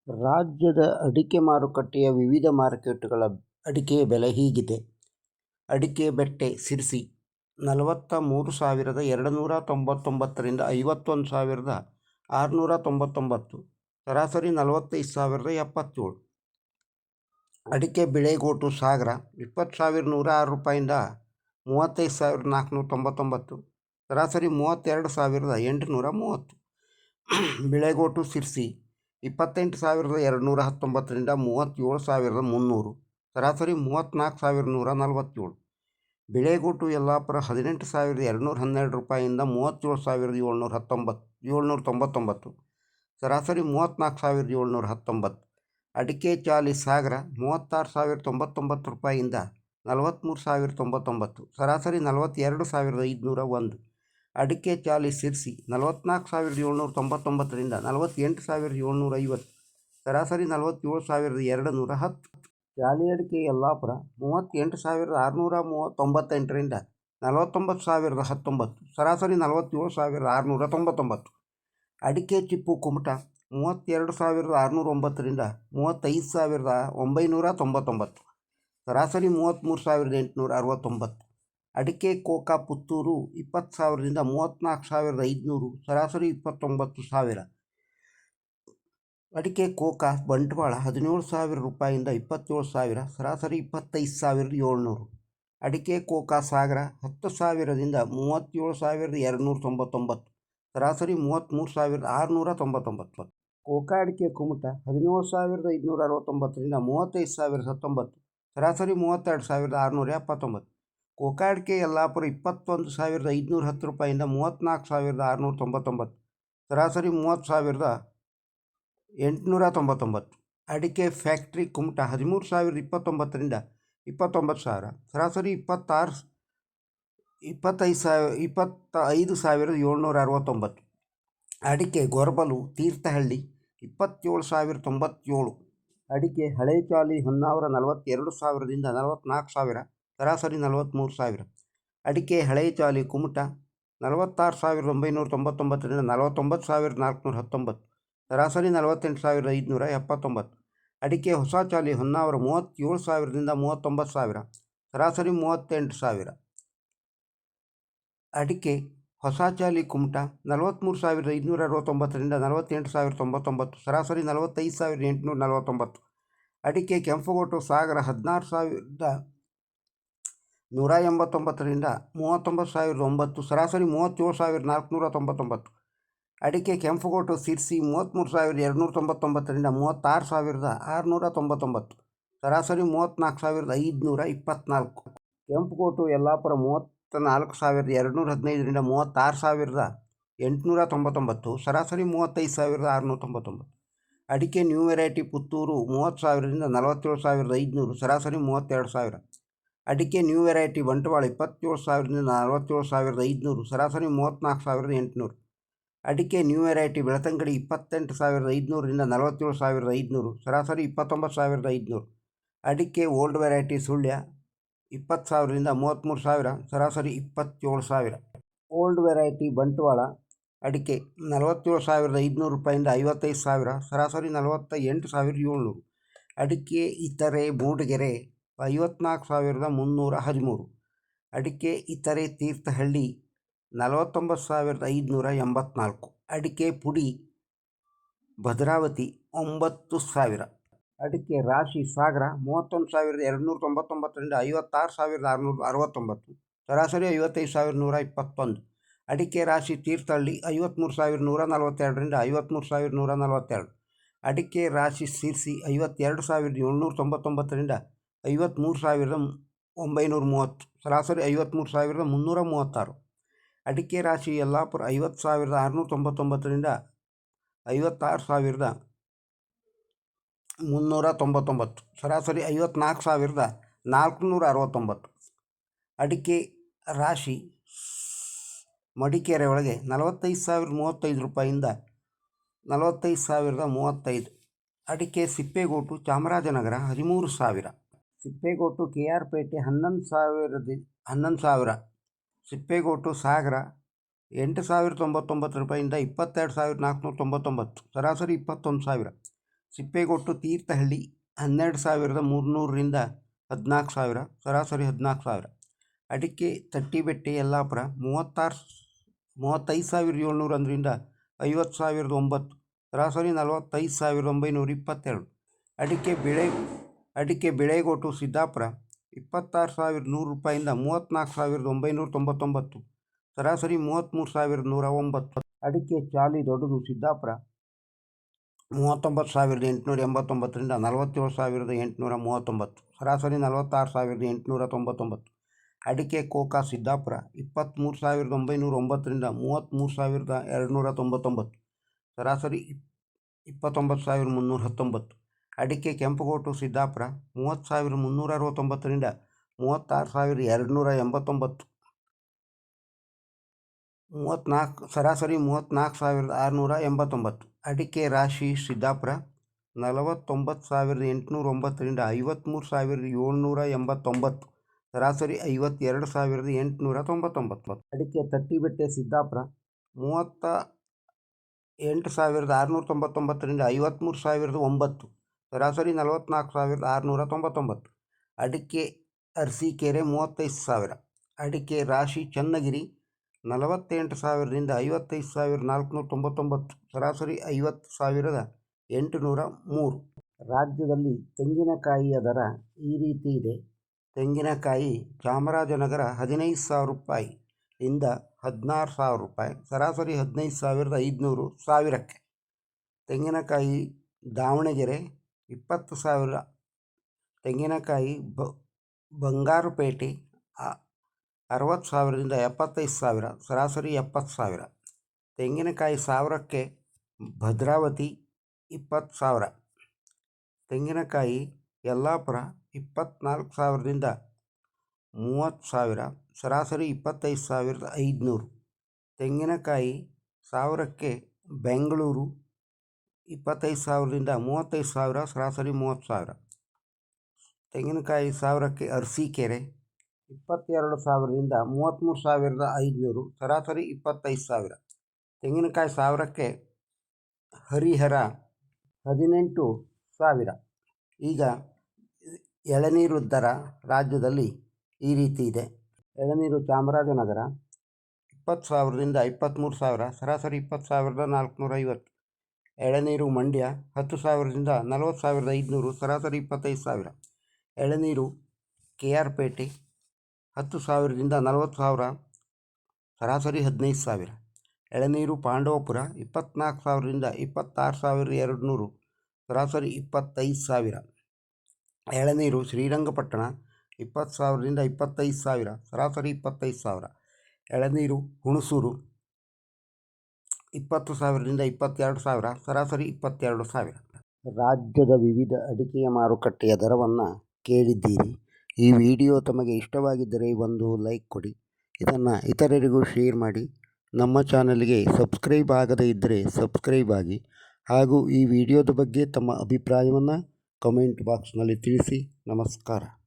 ರಾಜ್ಯದ ಅಡಿಕೆ ಮಾರುಕಟ್ಟೆಯ ವಿವಿಧ ಮಾರ್ಕೆಟ್ಗಳ ಅಡಿಕೆಯ ಬೆಲೆ ಹೀಗಿದೆ. ಅಡಿಕೆ ಬೆಟ್ಟೆ ಸಿರ್ಸಿ 43,299 ರಿಂದ 51,699, ಸರಾಸರಿ 45,077. ಅಡಿಕೆ ಬಿಳೆಗೋಟು ಸಾಗರ 20,106 ರೂಪಾಯಿಂದ 35,499, ಸರಾಸರಿ 32,830. ಬಿಳೆಗೋಟು ಸಿರ್ಸಿ 28,219 ರಿಂದ 37,300, ಸರಾಸರಿ 34,147. ಬಿಳೆಗೋಟು ಯಲ್ಲಾಪುರ 18,212 ರೂಪಾಯಿಂದ 37,799, ಸರಾಸರಿ 34,719. ಅಡಿಕೆ ಚಾಲಿ ಸಾಗರ 36,099 ರೂಪಾಯಿಂದ 43,099, ಸರಾಸರಿ 42,501. ಅಡಿಕೆ ಚಾಲಿ ಸಿರ್ಸಿ 44,799 ರಿಂದ 48,750, ಸರಾಸರಿ 47,210. ಚಾಲಿ ಅಡಿಕೆ ಯಲ್ಲಾಪುರ 38,698 ರಿಂದ 49,019, ಸರಾಸರಿ 47,699. ಅಡಿಕೆ ಚಿಪ್ಪು ಕುಮಟ 32,609 ರಿಂದ 35,999, ಸರಾಸರಿ 33,869. ಅಡಿಕೆ ಕೋಕಾ ಪುತ್ತೂರು 20,000 ರಿಂದ 34,500, ಸರಾಸರಿ 29,000. ಅಡಿಕೆ ಕೋಕಾ ಬಂಟ್ವಾಳ 17,000 ರೂಪಾಯಿಂದ 27,000, ಸರಾಸರಿ 25,700. ಅಡಿಕೆ ಕೋಕಾ ಸಾಗರ 10,000 ರಿಂದ 37,299, ಸರಾಸರಿ 33,699. ಕೋಕಾ ಅಡಿಕೆ ಕುಮಟ 17,569 ರಿಂದ 35,019, ಸರಾಸರಿ 32,679. ಕೋಕಾ ಅಡಿಕೆ ಯಲ್ಲಾಪುರ 21,510 ರೂಪಾಯಿಂದ 34,699, ಸರಾಸರಿ 30,899. ಅಡಿಕೆ ಫ್ಯಾಕ್ಟ್ರಿ ಕುಮಟ 13,029 ರಿಂದ 29,000, ಸರಾಸರಿ 25,769. ಅಡಿಕೆ ಗೊರಬಲು ತೀರ್ಥಹಳ್ಳಿ 27,097. ಅಡಿಕೆ ಹಳೆ ಚಾಲಿ ಹೊನ್ನಾವರ 42,000 ರಿಂದ 44,000, ಸರಾಸರಿ 43,000. ಅಡಿಕೆ ಹಳೆ ಚಾಲಿ ಕುಮಟ 46,999 ರಿಂದ 49,419, ಸರಾಸರಿ 48,579. ಅಡಿಕೆ ಹೊಸ ಚಾಲಿ ಹೊನ್ನಾವರ 37,000 ರಿಂದ 39,000, ಸರಾಸರಿ 38,000. ಅಡಿಕೆ ಹೊಸ ಚಾಲಿ ಕುಮಟ 43,569 ರಿಂದ 48,099, ಸರಾಸರಿ 45,849. ಅಡಿಕೆ ಕೆಂಪುಗೋಟು ಸಾಗರ 16,189 ರಿಂದ 39,009, ಸರಾಸರಿ 37,499. ಅಡಿಕೆ ಕೆಂಪುಗೋಟು ಸಿರ್ಸಿ 33,299 ರಿಂದ 36,699, ಸರಾಸರಿ 34,524. ಕೆಂಪುಗೋಟು ಯಲ್ಲಾಪುರ 34,215 ರಿಂದ 36,899, ಸರಾಸರಿ 35,699. ಅಡಿಕೆ ನ್ಯೂ ವೆರೈಟಿ ಪುತ್ತೂರು 30,000 ರಿಂದ 47,500, ಸರಾಸರಿ 32,000. ಅಡಿಕೆ ನ್ಯೂ ವೆರೈಟಿ ಬಂಟ್ವಾಳ 27,000 ರಿಂದ 47,500, ಸರಾಸರಿ 34,800. ಅಡಿಕೆ ನ್ಯೂ ವೆರೈಟಿ ಬೆಳ್ತಂಗಡಿ 28,500 ರಿಂದ 47,500, ಸರಾಸರಿ 29,500. ಅಡಿಕೆ ಓಲ್ಡ್ ವೆರೈಟಿ ಸುಳ್ಯ 20,000 ರಿಂದ 33,000, ಸರಾಸರಿ 27,000. ಓಲ್ಡ್ ವೆರೈಟಿ ಬಂಟ್ವಾಳ ಅಡಿಕೆ 47,500 ರೂಪಾಯಿಂದ 55,000, ಸರಾಸರಿ 48,700. ಅಡಿಕೆ ಇತರೆ ಮೂಡಿಗೆರೆ 54,313. ಅಡಿಕೆ ಇತರೆ ತೀರ್ಥಹಳ್ಳಿ 49,584. ಅಡಿಕೆ ಪುಡಿ ಭದ್ರಾವತಿ 9,000. ಅಡಿಕೆ ರಾಶಿ ಸಾಗರ 31,299 ರಿಂದ 56,669, ಸರಾಸರಿ 55,121. ಅಡಿಕೆ ರಾಶಿ ತೀರ್ಥಹಳ್ಳಿ 53,142 ರಿಂದ 53,142. ಅಡಿಕೆ ರಾಶಿ ಸಿರ್ಸಿ 52,799 ರಿಂದ 53,930, ಸರಾಸರಿ 53,336. ಅಡಿಕೆ ರಾಶಿ ಯಲ್ಲಾಪುರ 50,699 ರಿಂದ 56,399, ಸರಾಸರಿ 54,469. ಅಡಿಕೆ ರಾಶಿ ಮಡಿಕೇರಿ ಒಳಗೆ 45,035 ರೂಪಾಯಿಂದ 45,035. ಅಡಿಕೆ ಸಿಪ್ಪೆಗೋಟು ಚಾಮರಾಜನಗರ 13,000. ಸಿಪ್ಪೆಗೋಟು KR ಪೇಟೆ 11,000. ಸಿಪ್ಪೆಗೋಟು ಸಾಗರ 8,099 ರೂಪಾಯಿಂದ 22,499, ಸರಾಸರಿ 21,000. ಸಿಪ್ಪೇಗೊಟ್ಟು ತೀರ್ಥಹಳ್ಳಿ 12,300ರಿಂದ 14,000, ಸರಾಸರಿ 14,000. ಅಡಿಕೆ ತಟ್ಟಿಬೆಟ್ಟೆ ಯಲ್ಲಾಪುರ 35,700 50,009, ಸರಾಸರಿ 45,922. ಅಡಿಕೆ ಬೆಳೆಗೋಟು ಸಿದ್ದಾಪುರ 26,100 34,999, ಸರಾಸರಿ 33,109. ಅಡಿಕೆ ಚಾಲಿ ದೊಡ್ಡದು ಸಿದ್ದಾಪುರ 39,889 47,839, ಸರಾಸರಿ 46,899. ಅಡಿಕೆ ಕೋಕಾ ಸಿದ್ದಾಪುರ 23,909 33,299, ಸರಾಸರಿ 29,319. ಅಡಿಕೆ ಕೆಂಪುಗೋಟು ಸಿದ್ದಾಪುರ 30,369 36,289, ಸರಾಸರಿ 34,689. ಅಡಿಕೆ ರಾಶಿ ಸಿದ್ದಾಪುರ 49,809 53,789, ಸರಾಸರಿ 52,899. ಅಡಿಕೆ ತಟ್ಟಿಬೆಟ್ಟೆ ಸಿದ್ದಾಪುರ 38,699 53,009, ಸರಾಸರಿ 44,699. ಅಡಿಕೆ ಅರಸೀಕೆರೆ 35,000. ಅಡಿಕೆ ರಾಶಿ ಚನ್ನಗಿರಿ 48,000 55,499, ಸರಾಸರಿ 50,803. ರಾಜ್ಯದಲ್ಲಿ ತೆಂಗಿನಕಾಯಿಯ ದರ ಈ ರೀತಿ ಇದೆ. ತೆಂಗಿನಕಾಯಿ ಚಾಮರಾಜನಗರ 15,000 ರೂಪಾಯಿ ಇಂದ 16,000 ರೂಪಾಯಿ, ಸರಾಸರಿ 15,500 ಸಾವಿರಕ್ಕೆ. ತೆಂಗಿನಕಾಯಿ ದಾವಣಗೆರೆ 20,000. ತೆಂಗಿನಕಾಯಿ ಬಂಗಾರಪೇಟೆ 60,000 75,000, ಸರಾಸರಿ 70,000. ತೆಂಗಿನಕಾಯಿ ಸಾವಿರಕ್ಕೆ ಭದ್ರಾವತಿ 20,000. ತೆಂಗಿನಕಾಯಿ ಯಲ್ಲಾಪುರ 24,000 30,000, ಸರಾಸರಿ 25,500. ತೆಂಗಿನಕಾಯಿ ಸಾವಿರಕ್ಕೆ ಬೆಂಗಳೂರು 25,000 35,000, ಸರಾಸರಿ 30,000. ತೆಂಗಿನಕಾಯಿ ಸಾವಿರಕ್ಕೆ ಅರಸೀಕೆರೆ 22,000 33,500, ಸರಾಸರಿ 25,000. ತೆಂಗಿನಕಾಯಿ ಸಾವಿರಕ್ಕೆ ಹರಿಹರ 18,000. ಈಗ ಎಳನೀರು ದರ ರಾಜ್ಯದಲ್ಲಿ ಈ ರೀತಿ ಇದೆ. ಎಳನೀರು ಚಾಮರಾಜನಗರ 20,000 23,000, ಸರಾಸರಿ 20,450. ಎಳನೀರು ಮಂಡ್ಯ 10,000 40,500, ಸರಾಸರಿ 25,000. ಎಳನೀರು KR ಪೇಟೆ 10,000 40,000, ಸರಾಸರಿ 15,000. ಎಳನೀರು ಪಾಂಡವಪುರ 24,000 26,200, ಸರಾಸರಿ 25,000. ಎಳನೀರು ಶ್ರೀರಂಗಪಟ್ಟಣ 20,000 25,000, ಸರಾಸರಿ 25,000. ಎಳನೀರು ಹುಣಸೂರು 20,000 22,000, ಸರಾಸರಿ 22,000. ರಾಜ್ಯದ ವಿವಿಧ ಅಡಿಕೆಯ ಮಾರುಕಟ್ಟೆಯ ದರವನ್ನು ಕೇಳಿದ್ದೀರಿ. ಈ ವಿಡಿಯೋ ತಮಗೆ ಇಷ್ಟವಾಗಿದ್ದರೆ ಒಂದು ಲೈಕ್ ಕೊಡಿ, ಇದನ್ನು ಇತರರಿಗೂ ಶೇರ್ ಮಾಡಿ. ನಮ್ಮ ಚಾನಲ್ಗೆ ಸಬ್ಸ್ಕ್ರೈಬ್ ಆಗದೇ ಇದ್ದರೆ ಸಬ್ಸ್ಕ್ರೈಬ್ ಆಗಿ, ಹಾಗೂ ಈ ವಿಡಿಯೋದ ಬಗ್ಗೆ ತಮ್ಮ ಅಭಿಪ್ರಾಯವನ್ನು ಕಮೆಂಟ್ ಬಾಕ್ಸ್ನಲ್ಲಿ ತಿಳಿಸಿ. ನಮಸ್ಕಾರ.